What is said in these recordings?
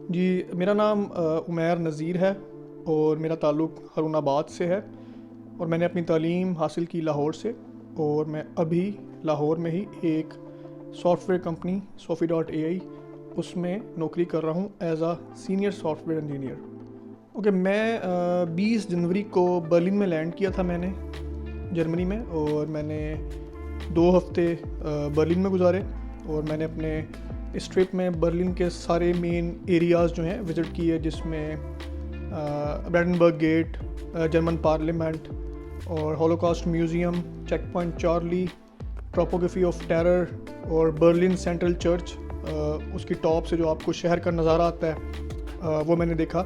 जी, मेरा नाम उमैर नज़ीर है और मेरा ताल्लुक़ हारूनाबाद से है और मैंने अपनी तालीम हासिल की लाहौर से। और मैं अभी लाहौर में ही एक software company SoFi dot AI उसमें नौकरी कर रहा हूँ एज आ सीनियर सॉफ्टवेयर इंजीनियर। ओके, मैं 20 जनवरी को बर्लिन में लैंड किया था मैंने, जर्मनी में। और मैंने 2 हफ्ते बर्लिन में गुजारे और मैंने अपने इस ट्रिप में बर्लिन के सारे मेन एरियाज़ जो हैं विज़िट किए, जिसमें ब्रैंडनबर्ग गेट, जर्मन पार्लियामेंट और Holocaust museum, check point Charlie, Topography of Terror और बर्लिन सेंट्रल चर्च। उसकी टॉप से जो आपको शहर का नज़ारा आता है वो मैंने देखा।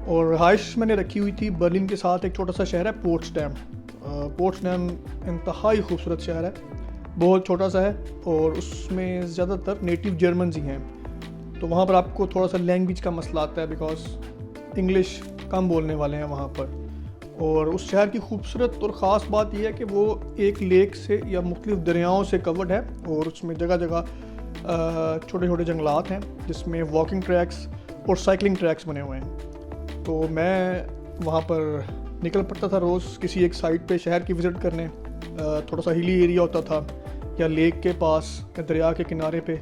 और रहाइश मैंने रखी हुई थी बर्लिन के साथ एक छोटा सा शहर है पोट्सडैम। पोट्सडैम इंतहाई खूबसूरत शहर है, बहुत छोटा सा है और उसमें ज़्यादातर नेटिव जर्मन्स ही हैं। तो वहाँ पर आपको थोड़ा सा लैंग्वेज का मसला आता है बिकॉज इंग्लिश कम बोलने वाले हैं वहाँ पर। और उस शहर की खूबसूरत और ख़ास बात यह है कि वो एक लेक से या मुख्तलिफ़ दरियाओं से कवर्ड है और उसमें जगह जगह छोटे छोटे जंगलात हैं जिसमें वॉकिंग ट्रैक्स और साइकिलिंग ट्रैक्स बने हुए हैं। तो मैं वहाँ पर निकल पड़ता था रोज़ किसी एक साइट पे शहर की विज़िट करने। थोड़ा सा हिली एरिया होता था या लेक के पास या दरिया के किनारे पे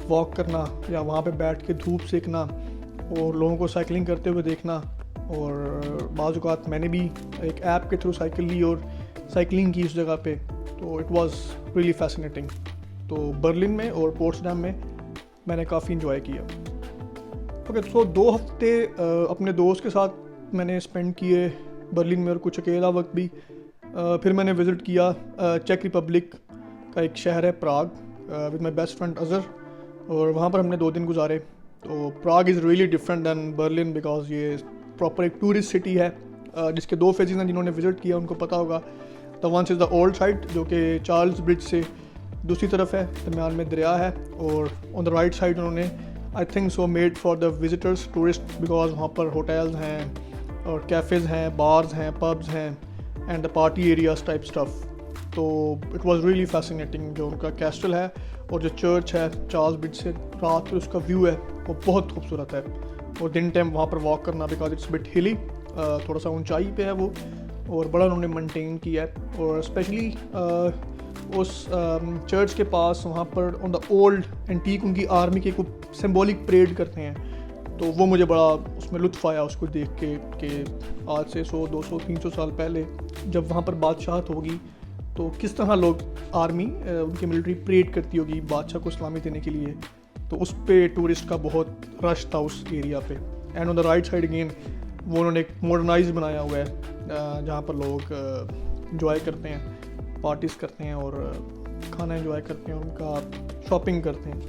वॉक करना या वहाँ पे बैठ के धूप सेकना और लोगों को साइकिलिंग करते हुए देखना। और बाज़ औक़ात मैंने भी एक ऐप के थ्रू साइकिल ली और साइकिलिंग की उस जगह पे। तो इट वाज रियली फैसिनेटिंग। तो बर्लिन में और पोट्सडैम में मैंने काफ़ी इंजॉय किया। ओके, तो 2 हफ्ते अपने दोस्त के साथ मैंने स्पेंड किए बर्लिन में और कुछ अकेला वक्त भी। फिर मैंने विज़िट किया चेक रिपब्लिक का एक शहर है Prague with my best friend Azar, और वहाँ पर हमने 2 दिन गुजारे। तो Prague is really different than Berlin because ये प्रॉपर एक टूरिस्ट सिटी है जिसके 2 फेजेस हैं। जिन्होंने विज़िट किया उनको पता होगा। The ones is the old side जो कि चार्ल्स ब्रिज से दूसरी तरफ है, दरमियान में दरिया है। और ऑन द राइट साइड उन्होंने I think so made for the visitors tourist because वहाँ पर होटल्स हैं और कैफ़ेज़ हैं, बार्स हैं, पब्स हैं and the party areas type stuff. तो इट वाज रियली फैसिनेटिंग। जो उनका कैस्टल है और जो चर्च है चार्ल्स ब्रिज से रात को उसका व्यू है वो बहुत खूबसूरत है। और दिन टाइम वहाँ पर वॉक करना बिकॉज इट्स बिट हिली, थोड़ा सा ऊंचाई पे है वो, और बड़ा उन्होंने मेंटेन किया है। और स्पेशली उस चर्च के पास वहाँ पर ऑन द ओल्ड एंटीक उनकी आर्मी के कुछ सिंबॉलिक परेड करते हैं। तो वो मुझे बड़ा उसमें लुत्फ़ आया उसको देख के कि आज से 100, 200, 300 साल पहले जब वहाँ पर बादशाहत होगी तो किस तरह लोग आर्मी उनकी मिलिट्री परेड करती होगी बादशाह को सलामी देने के लिए। तो उस पे टूरिस्ट का बहुत रश था उस एरिया पे। And on the right side again वो उन्होंने एक मॉडर्नाइज बनाया हुआ है जहाँ पर लोग इंजॉय करते हैं, पार्टीज़ करते हैं और खाना इंजॉय करते हैं, उनका शॉपिंग करते हैं।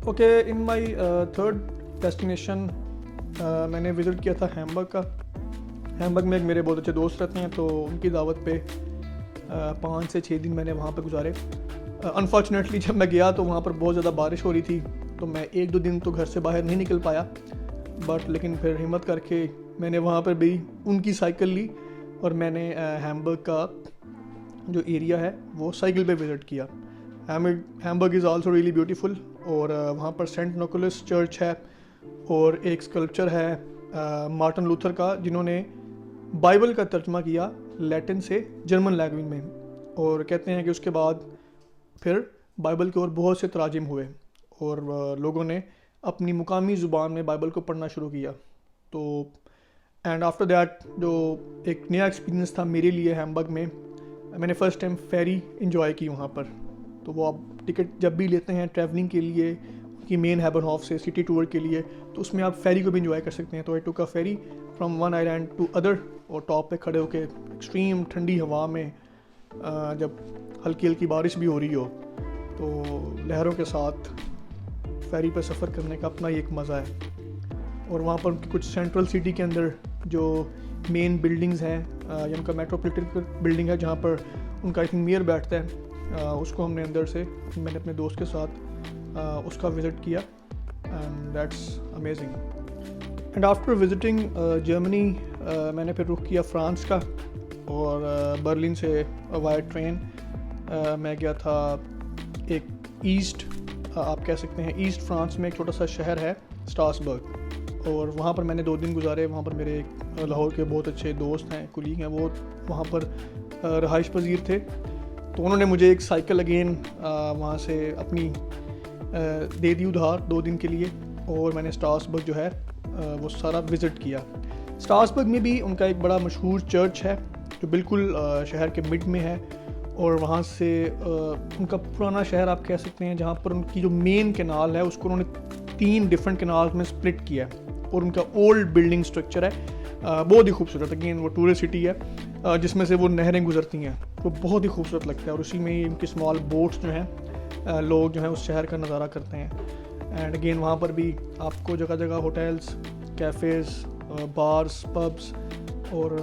Okay, in my third destination मैंने विज़िट किया था हैम्बर्ग का। हैम्बर्ग में एक मेरे बहुत अच्छे दोस्त रहते हैं, तो उनकी दावत पे 5 से 6 दिन मैंने वहाँ पे गुजारे। अनफॉर्चुनेटली जब मैं गया तो वहाँ पर बहुत ज़्यादा बारिश हो रही थी, तो मैं 1-2 दिन तो घर से बाहर नहीं निकल पाया। बट लेकिन फिर हिम्मत करके मैंने वहाँ पर भी उनकी साइकिल ली और मैंने हैम्बर्ग का जो एरिया है वो साइकिल पे विज़िट किया। Hamburg is also really beautiful. और वहाँ पर सेंट निकोलस चर्च है और एक स्कल्पचर है मार्टिन लूथर का, जिन्होंने बाइबल का तर्जमा किया लैटिन से जर्मन लैंग्वेज में। और कहते हैं कि उसके बाद फिर बाइबल के और बहुत से तराजिम हुए और लोगों ने अपनी मुकामी ज़ुबान में बाइबल को पढ़ना शुरू किया। तो एंड आफ्टर दैट जो एक नया एक्सपीरियंस था मेरे लिए हैम्बर्ग में, मैंने फ़र्स्ट टाइम फेरी इंजॉय की वहाँ पर। तो वो आप टिकट जब भी लेते हैं ट्रैवलिंग के लिए कि मेन हैबरहॉफ से सिटी टूर के लिए, तो उसमें आप फेरी को भी इंजॉय कर सकते हैं। तो I took a ferry from one island to other, और टॉप पे खड़े होकर एक्सट्रीम ठंडी हवा में जब हल्की हल्की बारिश भी हो रही हो तो लहरों के साथ फेरी पर सफ़र करने का अपना ही एक मज़ा है। और वहाँ पर उनकी कुछ सेंट्रल सिटी के अंदर जो मेन बिल्डिंग्स हैं या उनका मेट्रोपॉलिटन बिल्डिंग है जहाँ पर उनका आई थिंक मेयर बैठता है, उसको हमने अंदर से मैंने अपने दोस्त के साथ उसका विज़िट किया and that's amazing. And after visiting Germany मैंने फिर रुख किया फ्रांस का, और बर्लिन से वाया ट्रेन मैं गया था एक ईस्ट आप कह सकते हैं ईस्ट फ्रांस में एक छोटा सा शहर है स्ट्रासबर्ग, और वहाँ पर मैंने 2 दिन गुजारे। वहाँ पर मेरे लाहौर के बहुत अच्छे दोस्त हैं, कुलीग हैं, वो वहाँ पर रहाइश पजीर थे। तो उन्होंने मुझे एक साइकिल अगेन वहाँ से अपनी दे दी उधार 2 दिन के लिए, और मैंने स्ट्रासबर्ग जो है वो सारा विज़िट किया। स्ट्रासबर्ग में भी उनका एक बड़ा मशहूर चर्च है जो बिल्कुल शहर के मिड में है, और वहाँ से उनका पुराना शहर आप कह सकते हैं, जहाँ पर उनकी जो मेन कैनाल है उसको उन्होंने 3 डिफरेंट कैनाल्स में स्प्लिट किया है, और उनका ओल्ड बिल्डिंग स्ट्रक्चर है बहुत ही खूबसूरत। अगेन वो टूरिस्ट सिटी है जिसमें से वो नहरें गुजरती हैं, तो बहुत ही खूबसूरत लगता है, और उसी में ही इनकी स्मॉल बोट्स जो हैं लोग जो हैं उस शहर का नज़ारा करते हैं। एंड अगेन वहाँ पर भी आपको जगह जगह होटल्स, कैफ़ेज़, बार्स, पब्स और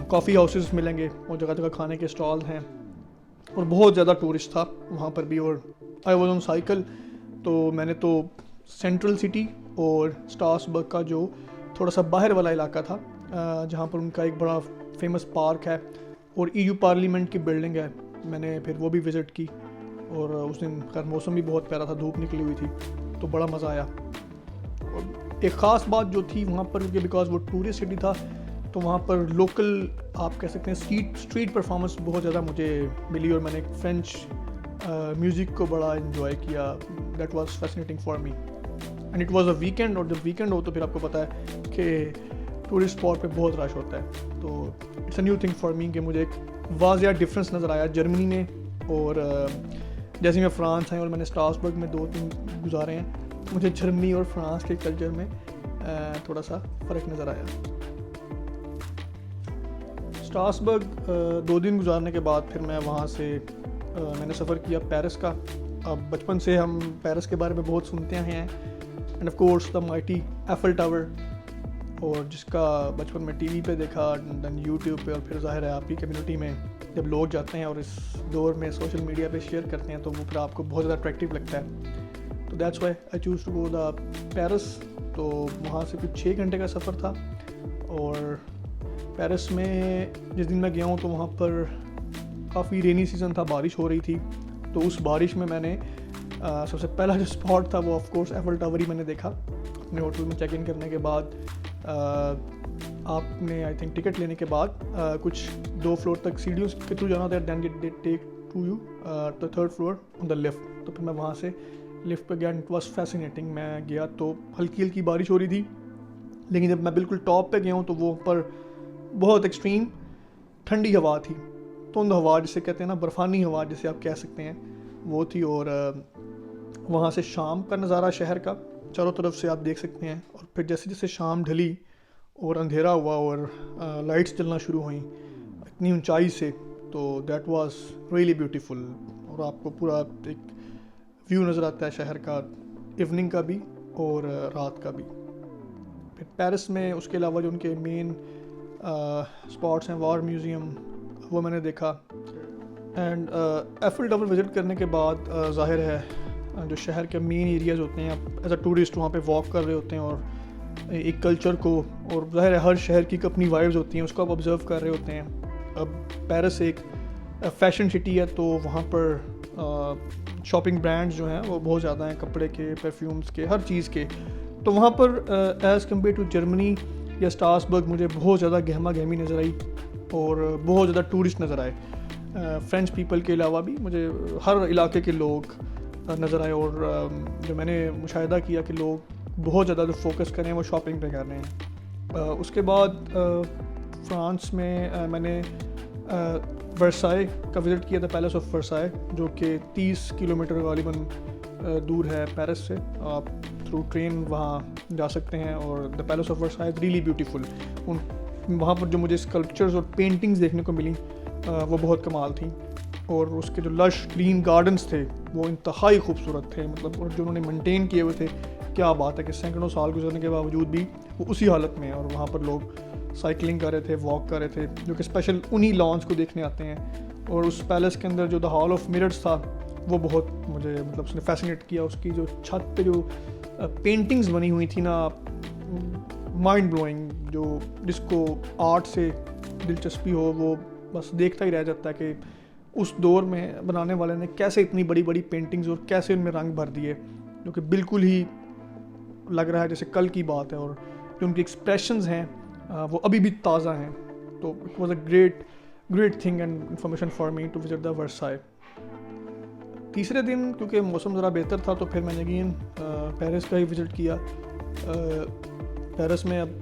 कॉफ़ी हाउसेस मिलेंगे, और जगह जगह खाने के स्टॉल हैं, और बहुत ज़्यादा टूरिस्ट था वहाँ पर भी। और आई वॉज ऑन साइकिल, तो मैंने तो सेंट्रल सिटी और स्ट्रासबर्ग का जो थोड़ा सा बाहर वाला इलाका था जहाँ पर उनका एक बड़ा फेमस पार्क है और EU पार्लियामेंट की बिल्डिंग है, मैंने फिर वो भी विज़िट की। और उस दिन खैर मौसम भी बहुत प्यारा था, धूप निकली हुई थी, तो बड़ा मज़ा आया। और एक ख़ास बात जो थी वहाँ पर, क्योंकि बिकॉज वो टूरिस्ट सिटी था, तो वहाँ पर लोकल आप कह सकते हैं स्ट्रीट परफॉर्मेंस बहुत ज़्यादा मुझे मिली, और मैंने फ्रेंच म्यूज़िक को बड़ा इन्जॉय किया। That was fascinating for me, and it was a weekend, और जब वीकेंड हो तो फिर आपको पता है कि टूरिस्ट स्पॉट पे बहुत रश होता है। तो it's a new thing for me कि मुझे एक वाज़िया डिफरेंस नज़र आया जर्मनी में, और जैसे मैं फ्रांस आया और मैंने स्ट्रासबर्ग में 2 दिन गुजारे हैं, मुझे जर्मनी और फ्रांस के कल्चर में थोड़ा सा फ़र्क नज़र आया। स्ट्रासबर्ग 2 दिन गुजारने के बाद फिर मैं वहाँ से मैंने सफ़र किया पेरिस का। अब बचपन से हम पेरिस के बारे में बहुत सुनते आए हैं, end of course the mighty apple tower, और जिसका बचपन में टीवी पे देखा, देन यूट्यूब पे, और फिर ज़ाहिर है आपकी कम्युनिटी में जब लोग जाते हैं और इस दौर में सोशल मीडिया पे शेयर करते हैं, तो वो फिर आपको बहुत ज़्यादा अट्रैक्टिव लगता है। तो that's why I choose to go the Paris. तो वहाँ से कुछ 6 घंटे का सफ़र था, और पेरिस में जिस दिन मैं गया हूँ तो वहाँ पर काफ़ी रेनी सीज़न था, बारिश हो रही थी। तो उस बारिश में मैंने सबसे पहला जो स्पॉट था वो ऑफ कोर्स एफल टावर ही मैंने देखा। अपने होटल में चेक इन करने के बाद आपने आई थिंक टिकट लेने के बाद कुछ 2 फ्लोर तक सीढ़ियों के थ्रू जाना होता है, then they take to you the 3rd floor on the lift. तो फिर मैं वहाँ से लिफ्ट पे गया, इट वाज फैसिनेटिंग। मैं गया तो हल्की हल्की बारिश हो रही थी, लेकिन जब मैं बिल्कुल टॉप पे गया हूँ तो वो पर बहुत एक्सट्रीम ठंडी हवा थी, धुंध हवा जिसे कहते हैं ना, बर्फ़ानी हवा जिसे आप कह सकते हैं, वो थी। और वहाँ से शाम का नज़ारा शहर का चारों तरफ से आप देख सकते हैं। और फिर जैसे जैसे शाम ढली और अंधेरा हुआ और लाइट्स जलना शुरू हुई इतनी ऊंचाई से, तो दैट वाज रियली ब्यूटीफुल। और आपको पूरा एक व्यू नज़र आता है शहर का, इवनिंग का भी और रात का भी। फिर पेरिस में उसके अलावा जो उनके मेन स्पॉट्स हैं, वॉर म्यूज़ियम, वो मैंने देखा। एंड एफल टावर विज़िट करने के बाद ज़ाहिर है जो शहर के मेन एरियाज़ होते हैं, आप एज अ टूरिस्ट वहाँ पे वॉक कर रहे होते हैं, और एक कल्चर को, और ज़ाहिर है हर शहर की अपनी वाइब्स होती हैं, उसको आप ऑब्ज़र्व कर रहे होते हैं। अब पेरिस एक फ़ैशन सिटी है, तो वहाँ पर शॉपिंग ब्रांड्स जो हैं वो बहुत ज़्यादा हैं, कपड़े के, परफ्यूम्स के, हर चीज़ के। तो वहाँ पर एज़ कम्पेयर टू जर्मनी या स्ट्रासबर्ग मुझे बहुत ज़्यादा गहमा गहमी नज़र आई, और बहुत ज़्यादा टूरिस्ट नज़र आए। फ्रेंच पीपल के अलावा भी मुझे हर इलाके के लोग नज़र आए, और जो मैंने मुशाहिदा किया कि लोग बहुत ज़्यादा जो फोकस कर रहे हैं वो शॉपिंग पे कर रहे हैं। उसके बाद फ्रांस में मैंने वर्साई का विज़िट किया था, पैलेस ऑफ वर्साई, जो कि 30 किलोमीटर गालिबन दूर है पेरिस से। आप थ्रू ट्रेन वहाँ जा सकते हैं, और the palace of Versailles is really beautiful. वहाँ पर जो मुझे स्कल्पचर्स और पेंटिंग्स देखने को मिली वो बहुत कमाल थी, और उसके जो लश ग्रीन गार्डन्स थे वो इंतहाई खूबसूरत थे, मतलब, और जो उन्होंने मेंटेन किए हुए थे, क्या बात है कि सैकड़ों साल गुजरने के बावजूद भी वो उसी हालत में है। और वहाँ पर लोग साइकिलिंग कर रहे थे, वॉक कर रहे थे, जो कि स्पेशल उन्हीं लॉन्स को देखने आते हैं। और उस पैलेस के अंदर जो द हॉल ऑफ मिरर्स था वो बहुत मुझे मतलब उसने फैसिनेट किया। उसकी जो छत पे जो पेंटिंग्स बनी हुई थी ना, माइंड ब्लोइंग, जो जिसको आर्ट से दिलचस्पी हो वो बस देखता ही रह जाता है कि उस दौर में बनाने वाले ने कैसे इतनी बड़ी बड़ी पेंटिंग्स और कैसे उनमें रंग भर दिए। जो कि बिल्कुल ही लग रहा है जैसे कल की बात है, और जो उनके एक्सप्रेशंस हैं वो अभी भी ताज़ा हैं। तो it was a great thing and information for me to visit the Versailles. तीसरे दिन क्योंकि मौसम ज़रा बेहतर था तो फिर मैंने अगेन पेरिस का ही विज़िट किया। पेरिस में अब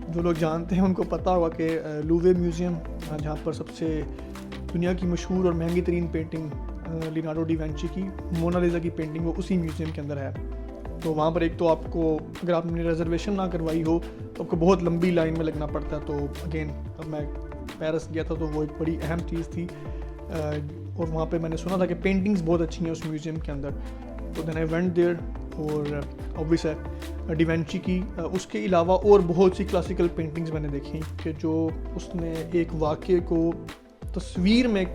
जो लोग जानते हैं उनको पता होगा कि लूवे म्यूज़ियम, जहाँ पर सबसे दुनिया की मशहूर और महंगी तरीन पेंटिंग लियोनार्डो डी विंची की मोनालिसा की पेंटिंग वो उसी म्यूज़ियम के अंदर है। तो वहाँ पर एक तो आपको अगर आपने रिजर्वेशन ना करवाई हो तो आपको बहुत लंबी लाइन में लगना पड़ता है। तो अगेन अब मैं पेरिस गया था तो वो एक बड़ी अहम चीज़ थी, और वहाँ पे मैंने सुना था कि पेंटिंग्स बहुत अच्छी हैं उस म्यूज़ियम के अंदर। तो देन आई वेंट देयर, और ऑब्वियस है डी विंची की उसके अलावा और बहुत सी क्लासिकल पेंटिंग्स मैंने देखी कि जो उसने एक वाक़े को तस्वीर में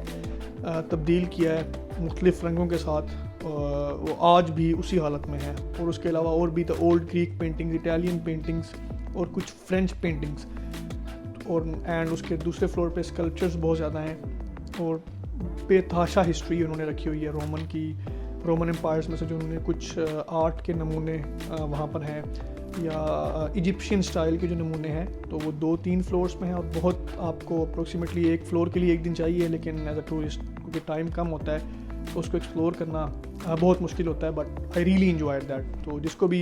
तब्दील किया है मुख्तलिफ़ रंगों के साथ, वो आज भी उसी हालत में है। और उसके अलावा और भी the old Greek paintings, Italian paintings और कुछ फ्रेंच पेंटिंग्स, और एंड उसके दूसरे फ्लोर पे स्कल्पचर्स बहुत ज़्यादा हैं, और बेतहाशा हिस्ट्री उन्होंने रखी हुई है रोमन एम्पायर्स में से जो उन्होंने कुछ आर्ट के नमूने वहाँ पर हैं, या इजिप्शियन स्टाइल के जो नमूने हैं। तो वो 2-3 फ्लोर्स में हैं, और बहुत आपको अप्रोक्सीमेटली एक फ़्लोर के लिए एक दिन चाहिए, लेकिन एज अ टूरिस्ट क्योंकि टाइम कम होता है तो उसको एक्सप्लोर करना बहुत मुश्किल होता है। But I really enjoyed that. तो जिसको भी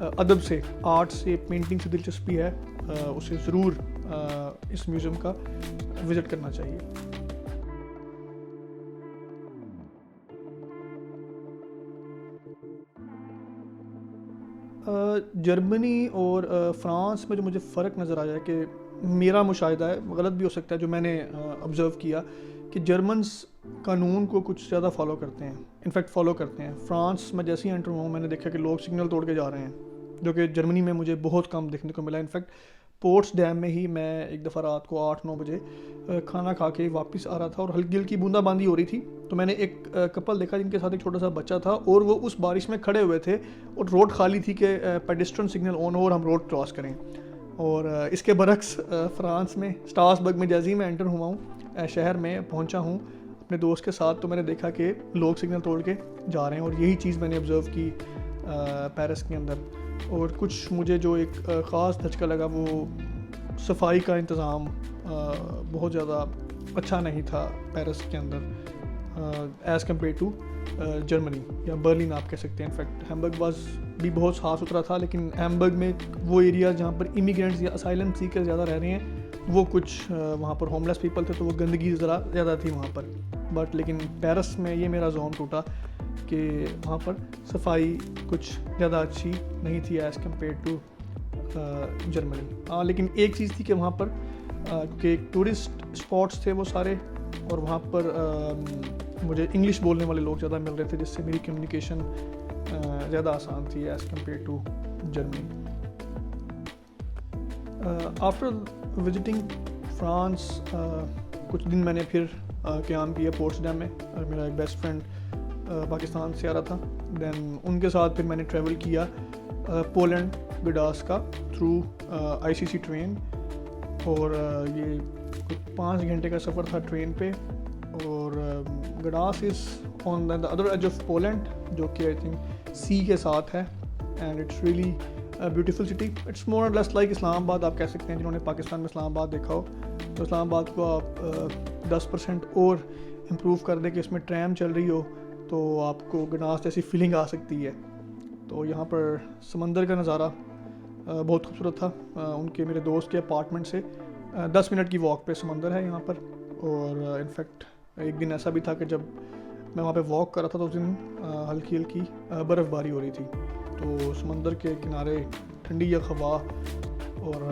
अदब से, आर्ट से, पेंटिंग से दिलचस्पी है उसे ज़रूर इस म्यूज़ियम का विज़िट करना चाहिए। जर्मनी और फ़्रांस में जो मुझे फ़र्क नज़र आया कि मेरा मुशाहिदा है, गलत भी हो सकता है, जो मैंने ऑब्ज़र्व किया कि जर्मन्स कानून को कुछ ज़्यादा फॉलो करते हैं, इनफैक्ट फॉलो करते हैं। फ्रांस में जैसे ही एंटर हुआ मैंने देखा कि लोग सिग्नल तोड़ के जा रहे हैं, जो कि जर्मनी में मुझे बहुत कम देखने को मिला। इनफैक्ट पोर्ट्स डैम में ही मैं एक दफ़ा रात को 8-9 बजे खाना खा के वापस आ रहा था और हल्की हल्की बूंदाबांदी हो रही थी, तो मैंने एक कपल देखा जिनके साथ एक छोटा सा बच्चा था, और वो उस बारिश में खड़े हुए थे और रोड खाली थी कि पेडेस्ट्रियन सिग्नल ऑन हो और हम रोड क्रॉस करें। और इसके बरक्स फ्रांस में स्ट्रासबर्ग में जैसे ही मैं एंटर हुआ हूँ, शहर में पहुँचा हूँ अपने दोस्त के साथ, तो मैंने देखा कि लोग सिग्नल तोड़ के जा रहे हैं, और यही चीज़ मैंने ऑब्ज़र्व की पेरिस के अंदर। और कुछ मुझे जो एक ख़ास धचका लगा वो सफाई का इंतज़ाम बहुत ज़्यादा अच्छा नहीं था पेरिस के अंदर एज़ कम्पेयर टू जर्मनी या बर्लिन आप कह सकते हैं। इनफैक्ट हैम्बर्ग भी बहुत साफ़ सुथरा था, लेकिन हैम्बर्ग में वो एरिया जहाँ पर इमिग्रेंट्स या असाइलम सीकर ज़्यादा रह रहे हैं, वो कुछ वहाँ पर होमलेस पीपल थे, तो वो गंदगी ज़रा ज़्यादा थी वहाँ पर। बट लेकिन पेरिस में ये मेरा जोन टूटा कि वहाँ पर सफाई कुछ ज़्यादा अच्छी नहीं थी एज़ कम्पेयर टू जर्मनी। लेकिन एक चीज़ थी कि वहाँ पर कि टूरिस्ट स्पॉट्स थे वो सारे, और वहाँ पर मुझे इंग्लिश बोलने वाले लोग ज़्यादा मिल रहे थे, जिससे मेरी कम्युनिकेशन ज़्यादा आसान थी as compare to Germany. After visiting France कुछ दिन मैंने फिर क़याम किया पोर्ट्सडैम में। मेरा एक बेस्ट फ्रेंड पाकिस्तान से आ रहा था, देन उनके साथ फिर मैंने ट्रैवल किया पोलैंड गडास का थ्रू आईसीसी ट्रेन, और ये कुछ 5 घंटे का सफ़र था ट्रेन पे। और Gdansk is on the other edge of Poland, जो कि आई थिंक सी के साथ है, and it's really beautiful city. It's more or less like Islamabad आप कह सकते हैं। जिन्होंने पाकिस्तान में इस्लामाबाद देखा हो तो इस्लामाबाद को आप 10% और इम्प्रूव कर दें कि इसमें ट्रैम चल रही हो तो आपको गडास जैसी फीलिंग आ सकती है। तो यहाँ पर समंदर का नज़ारा बहुत खूबसूरत था। उनके मेरे दोस्त के अपार्टमेंट से 10 मिनट की वॉक पे समंदर है यहाँ पर। और इनफैक्ट एक दिन ऐसा भी था कि जब मैं वहाँ पे वॉक कर रहा था तो उस दिन हल्की हल्की बर्फ़बारी हो रही थी, तो समंदर के किनारे ठंडी हवा और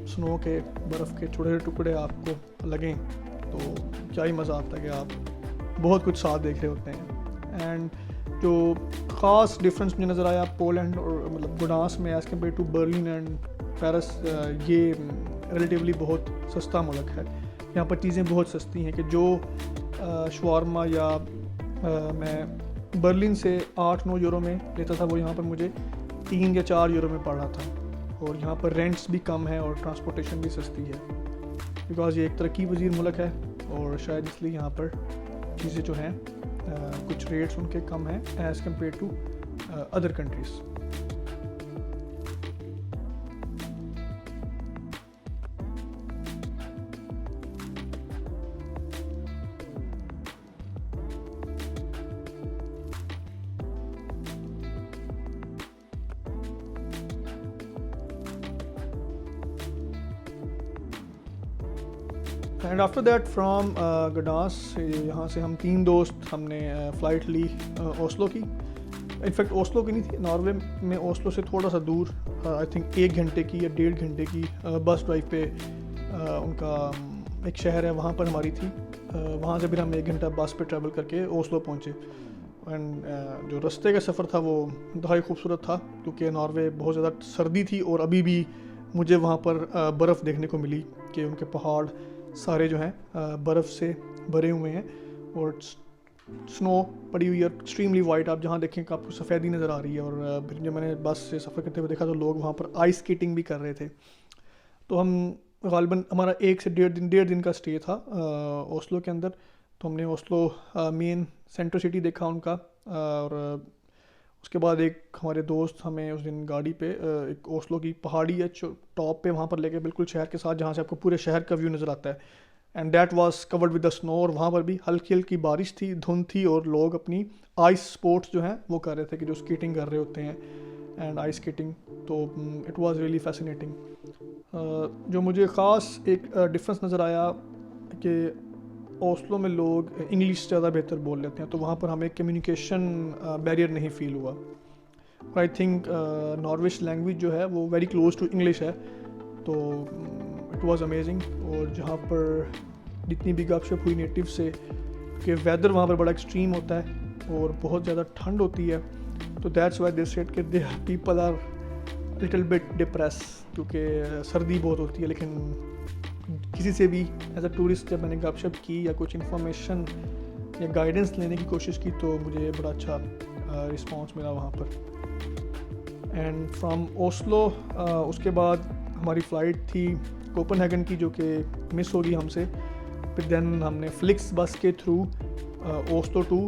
स्नो के बर्फ़ के छोटे छोटे टुकड़े आपको लगें तो क्या ही मज़ा आता है कि आप बहुत कुछ साथ देख रहे होते हैं। एंड जो ख़ास डिफरेंस मुझे नज़र आया पोलैंड और मतलब गडास में as compare to Berlin and Paris, ये रिलेटिवली बहुत सस्ता मुल्क है। यहाँ पर चीज़ें बहुत सस्ती हैं कि जो शवारमा या मैं बर्लिन से 8-9 यूरो में लेता था वो यहाँ पर मुझे 3 या 4 यूरो में पड़ रहा था। और यहाँ पर रेंट्स भी कम है और ट्रांसपोर्टेशन भी सस्ती है, बिकॉज़ ये एक तरक्की पजीर मुल्क है और शायद इसलिए यहाँ पर चीज़ें जो हैं कुछ रेट्स उनके कम हैं as compare to other countries. And after that from Gdansk से यहाँ से हम 3 दोस्त हमने फ़्लाइट ली ओस्लो की. इनफैक्ट ओस्लो की नहीं थी, नॉर्वे में ओस्लो से थोड़ा सा दूर आई थिंक 1 घंटे की या 1.5 घंटे की बस ड्राइव पे उनका एक शहर है, वहाँ पर हमारी थी. वहाँ से फिर हम 1 घंटा बस पे ट्रैवल करके ओस्लो पहुँचे. एंड जो रास्ते का सफ़र था वो इंतहाई खूबसूरत था, क्योंकि नॉर्वे बहुत ज़्यादा सर्दी थी और अभी भी मुझे वहाँ पर बर्फ़ देखने को मिली कि उनके पहाड़ सारे जो हैं बर्फ़ से भरे हुए हैं और स्नो पड़ी हुई है एक्सट्रीमली वाइट. आप जहाँ देखें कि आपको सफ़ेदी नज़र आ रही है. और फिर जब मैंने बस से सफ़र करते हुए देखा तो लोग वहाँ पर आइस स्केटिंग भी कर रहे थे. तो हम गालिबन हमारा 1 से 1.5 दिन का स्टे था ओस्लो के अंदर. तो हमने ओस्लो मेन सेंट्रल सिटी देखा उनका. और उसके बाद एक हमारे दोस्त हमें उस दिन गाड़ी पे एक ओस्लो की पहाड़ी है टॉप पे, वहाँ पर लेके बिल्कुल शहर के साथ, जहाँ से आपको पूरे शहर का व्यू नज़र आता है. And that was covered with the snow. और वहाँ पर भी हल्की हल्की बारिश थी, धुंध थी, और लोग अपनी आइस स्पोर्ट्स जो हैं वो कर रहे थे कि जो स्केटिंग कर रहे होते हैं एंड आइस स्केटिंग. तो इट वाज रियली फैसिनेटिंग. जो मुझे ख़ास एक डिफरेंस नज़र आया कि ओस्लो में लोग इंग्लिश ज़्यादा बेहतर बोल लेते हैं, तो वहाँ पर हमें कम्युनिकेशन बैरियर नहीं फ़ील हुआ. आई थिंक नॉर्विश लैंग्वेज जो है वो वेरी क्लोज टू इंग्लिश है. तो इट वाज अमेजिंग. और जहाँ पर जितनी भी गपशप हुई नेटिव से कि वेदर वहाँ पर बड़ा एक्सट्रीम होता है और बहुत ज़्यादा ठंड होती है, तो दैट्स वाई दे सेड कि they people are little bit depress, क्योंकि सर्दी बहुत होती है. लेकिन किसी से भी एज अ टूरिस्ट जब मैंने गपशप की या कुछ इन्फॉर्मेशन या गाइडेंस लेने की कोशिश की तो मुझे बड़ा अच्छा रिस्पांस मिला वहाँ पर. एंड फ्रॉम ओस्लो उसके बाद हमारी फ़्लाइट थी कोपनहेगन की, जो कि मिस होगी हमसे. फिर देन हमने फ्लिक्स बस के through Oslo to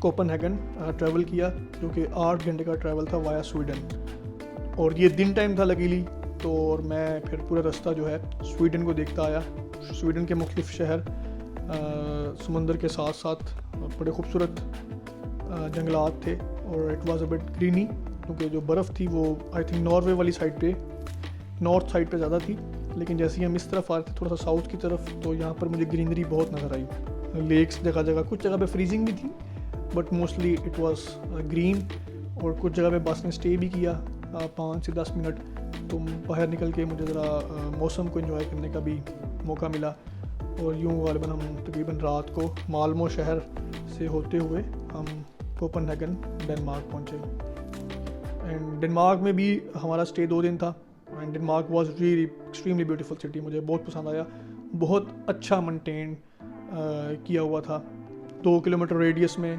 Copenhagen travel किया, जो कि 8 घंटे का ट्रैवल था वाया स्वीडन. और ये दिन टाइम था लकीली. तो और मैं फिर पूरा रास्ता जो है स्वीडन को देखता आया. स्वीडन के मुख्तलिफ शहर समंदर के साथ साथ बड़े खूबसूरत जंगलात थे. और it was a bit greeny, क्योंकि जो बर्फ़ थी वो आई थिंक नॉर्वे वाली साइड पे, नॉर्थ साइड पे ज़्यादा थी. लेकिन जैसे ही हम इस तरफ आ रहे थे थोड़ा सा साउथ की तरफ, तो यहाँ पर मुझे ग्रीनरी बहुत नज़र आई. लेक्स जगह जगह, कुछ जगह पे फ्रीजिंग भी थी but mostly it was green. और कुछ जगह पे बस ने स्टे भी किया 5 से 10 मिनट. तो बाहर निकल के मुझे ज़रा मौसम को एंजॉय करने का भी मौका मिला. और यूँ गालिबन हम तकरीबन रात को मालमो शहर से होते हुए हम कोपनहेगन डेनमार्क पहुँचे. एंड डेनमार्क में भी हमारा स्टे 2 दिन था. And Denmark was really extremely beautiful city. मुझे बहुत पसंद आया. बहुत अच्छा मेंटेन किया हुआ था. 2 किलोमीटर रेडियस में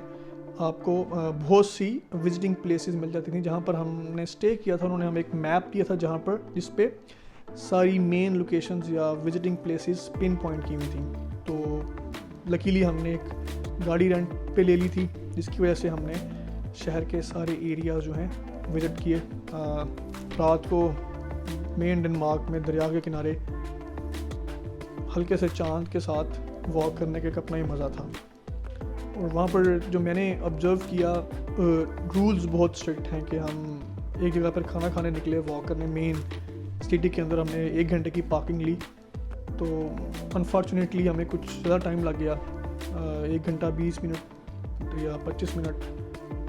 आपको बहुत सी विजिटिंग प्लेसेस मिल जाती थी. जहाँ पर हमने स्टे किया था उन्होंने हमें एक मैप दिया था जहाँ पर जिस पे सारी मेन लोकेशंस या विजिटिंग प्लेसेस पिन पॉइंट की हुई थी. तो लकीली हमने एक गाड़ी रेंट पे ले ली थी, जिसकी वजह से हमने शहर के सारे एरियाज जो हैं विज़िट किए. रात को मेन डेनमार्क में दरिया के किनारे हल्के से चांद के साथ वॉक करने का एक अपना ही मज़ा था. और वहाँ पर जो मैंने ऑब्ज़र्व किया, रूल्स बहुत स्ट्रिक्ट हैं कि हम एक जगह पर खाना खाने निकले वॉक करने मेन सिटी के अंदर, हमने 1 घंटे की पार्किंग ली. तो अनफॉर्चुनेटली हमें कुछ ज़्यादा टाइम लग गया, 1 घंटा 20 मिनट या 25 मिनट.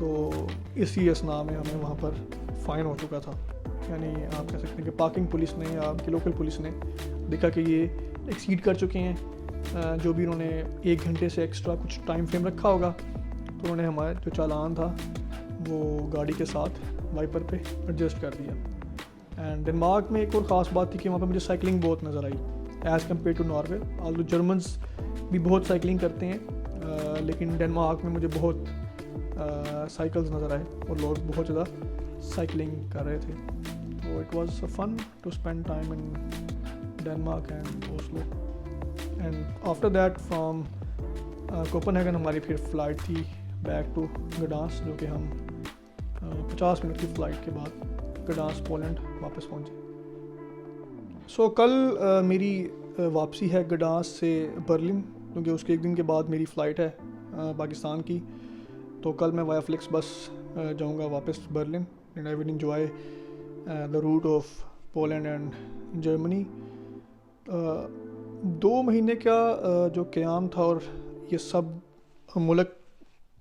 तो इसी असना में हमें वहाँ पर फ़ाइन हो चुका था. यानी आप कह सकते हैं कि पार्किंग पुलिस ने या आपकी लोकल पुलिस ने देखा कि ये एक्सीड कर चुके हैं, जो भी उन्होंने 1 घंटे से एक्स्ट्रा कुछ टाइम फ्रेम रखा होगा, तो उन्होंने हमारा जो चालान था वो गाड़ी के साथ वाइपर पे एडजस्ट कर दिया. एंड डेनमार्क में एक और ख़ास बात थी कि वहाँ पे मुझे साइकिलिंग बहुत नज़र आई as compare to Norway. Although Germans भी बहुत साइकिलिंग करते हैं, लेकिन डेनमार्क में मुझे बहुत साइकिल्स नज़र आए और लोग बहुत ज़्यादा साइकिलिंग कर रहे थे. तो it was fun to spend time in Denmark and Oslo. And after that from Copenhagen हमारी फिर फ़्लाइट थी बैक टू गडांस, जो कि हम 50 मिनट की फ़्लाइट के बाद गडांस्क पोलैंड वापस पहुँचे। सो कल मेरी वापसी है गडांस्क से बर्लिन, क्योंकि उसके एक दिन के बाद मेरी फ़्लाइट है पाकिस्तान की। तो कल मैं वाया फ्लिक्स बस जाऊंगा वापस Berlin and I will enjoy the route of Poland and Germany. 2 महीने का जो क़याम था और ये सब मुल्क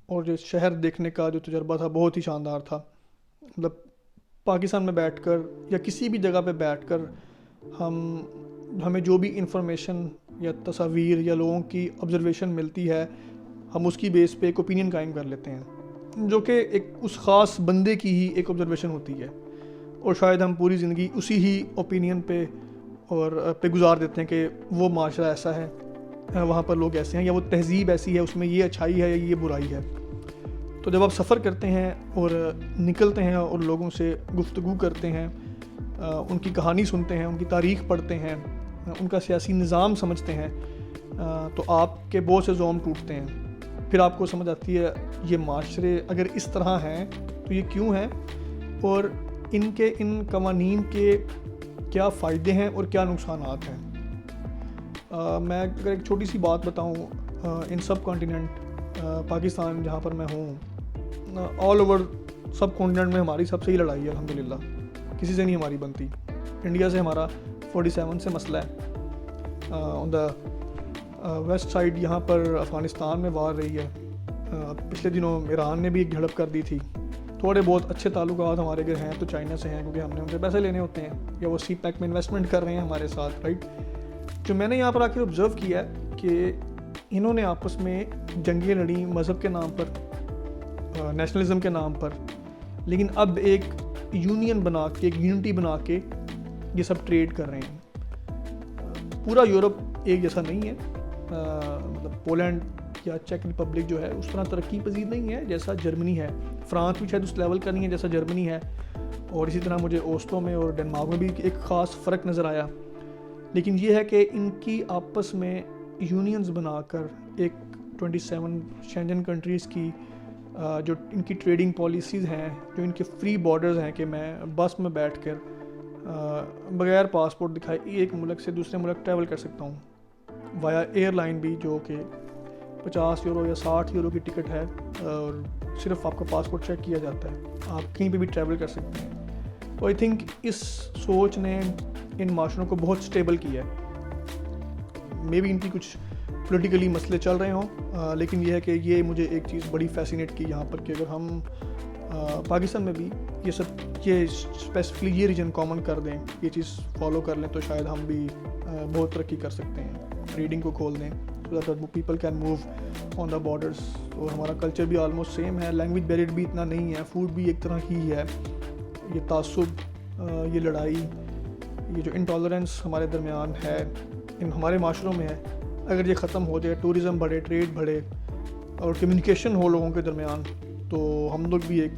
और जो शहर देखने का जो तजुर्बा था बहुत ही शानदार था। मतलब पाकिस्तान में बैठकर या किसी भी जगह पे बैठकर हमें जो भी इंफॉर्मेशन या तस्वीर या लोगों की ऑब्जर्वेशन मिलती है, हम उसकी बेस पे एक ओपिनियन कायम कर लेते हैं, जो कि एक उस ख़ास बंदे की ही एक ऑब्जर्वेशन होती है, और शायद हम पूरी ज़िंदगी उसी ही ओपिनियन पे गुजार देते हैं कि वो माशरा ऐसा है, वहाँ पर लोग ऐसे हैं, या वो तहज़ीब ऐसी है, उसमें ये अच्छाई है या ये बुराई है। तो जब आप सफ़र करते हैं और निकलते हैं और लोगों से गुफ्तगू करते हैं, उनकी कहानी सुनते हैं, उनकी तारीख़ पढ़ते हैं, उनका सियासी निज़ाम समझते हैं, तो आपके बहुत से ज़ोम टूटते हैं। फिर आपको समझ आती है ये माशरे अगर इस तरह हैं तो ये क्यों हैं, और इन कवानीन के क्या फ़ायदे हैं और क्या नुकसानात हैं। मैं अगर एक छोटी सी बात बताऊं, इन सब कॉन्टिनेंट पाकिस्तान जहाँ पर मैं हूँ, ऑल ओवर सब कॉन्टिनेंट में हमारी सबसे ही लड़ाई है अल्हम्दुलिल्लाह, किसी से नहीं हमारी बनती। इंडिया से हमारा 47 से मसला है। ऑन द वेस्ट साइड यहाँ पर अफ़गानिस्तान में वार रही है। पिछले दिनों ईरान ने भी एक झड़प कर दी थी। थोड़े बहुत अच्छे ताल्लुकात हमारे अगर हैं तो चाइना से हैं, क्योंकि हमने उनसे पैसे लेने होते हैं, या वो सी पैक में इन्वेस्टमेंट कर रहे हैं हमारे साथ, राइट। जो मैंने यहाँ पर आकर ऑब्ज़र्व किया है कि इन्होंने आपस में जंगें लड़ी मज़हब के नाम पर, नेशनलिज़म के नाम पर, लेकिन अब एक यूनियन बना के, एक यूनिटी बना के ये सब ट्रेड कर रहे हैं। पूरा यूरोप एक जैसा नहीं है। मतलब पोलैंड या चेक रिपब्लिक जो है उस तरह तरक्की पजीर नहीं है जैसा जर्मनी है। फ्रांस भी शायद उस लेवल का नहीं है जैसा जर्मनी है, और इसी तरह मुझे ओस्लो में और डेनमार्क में भी एक ख़ास फ़र्क नज़र आया। लेकिन ये है कि इनकी आपस में यूनियंस बनाकर एक 27 शेंजन कंट्रीज़ की जो इनकी ट्रेडिंग पॉलिसीज़ हैं, जो इनके फ्री बॉर्डर्स हैं कि मैं बस में बैठकर बगैर पासपोर्ट दिखाए एक मुल्क से दूसरे मुल्क ट्रैवल कर सकता हूँ, वाया एयरलाइन भी, जो कि 50 यूरो या 60 यूरो की टिकट है, और सिर्फ आपका पासपोर्ट चेक किया जाता है, आप कहीं पे भी ट्रैवल कर सकते हैं। तो आई थिंक इस सोच ने इन माशरों को बहुत स्टेबल किया है। मे बी इनकी कुछ पॉलिटिकली मसले चल रहे हों, लेकिन यह है कि ये मुझे एक चीज़ बड़ी फैसिनेट की यहाँ पर कि अगर हम पाकिस्तान में भी ये स्पेसिफिकली ये रीजन कॉमन कर दें, ये चीज़ फॉलो कर लें, तो शायद हम भी बहुत तरक्की कर सकते हैं। ट्रेडिंग को खोल दें so that people can move on the borders, और हमारा कल्चर भी ऑलमोस्ट सेम है, लैंग्वेज बैरियर भी इतना नहीं है, फूड भी एक तरह ही है। ये तासुब, ये लड़ाई, ये जो इंटॉलरेंस हमारे दरमियान है, इन हमारे माशरों में है, अगर ये ख़त्म हो जाए, टूरिज़म बढ़े, ट्रेड बढ़े और कम्युनिकेशन हो लोगों के दरमियान, तो हम लोग भी एक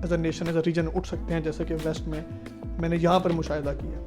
as a nation, as a region उठ सकते हैं, जैसे कि वेस्ट में मैंने यहाँ पर मुशाहिदा किया।